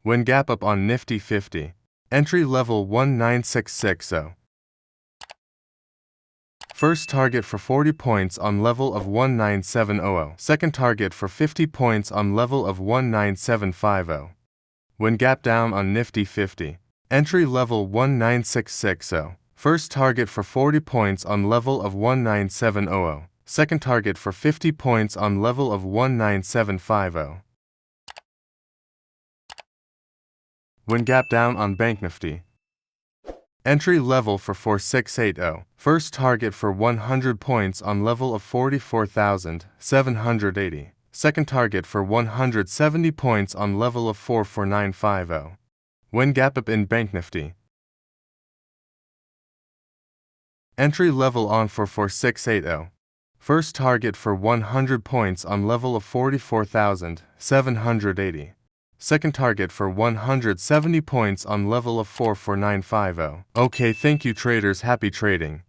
When gap up on Nifty 50. Entry level 19660. First target for 40 points on level of 19700. Second target for 50 points on level of 19750. When gap down on Nifty 50. Entry level 19660. First target for 40 points on level of 19700. Second target for 50 points on level of 19750. When gap down on Bank Nifty. Entry level for 4680. First target for 100 points on level of 44,780. Second target for 170 points on level of 44950. When gap up in Bank Nifty. Entry level on for 4680. First target for 100 points on level of 44,780. Second target for 170 points on level of 44950. Okay, thank you traders, happy trading.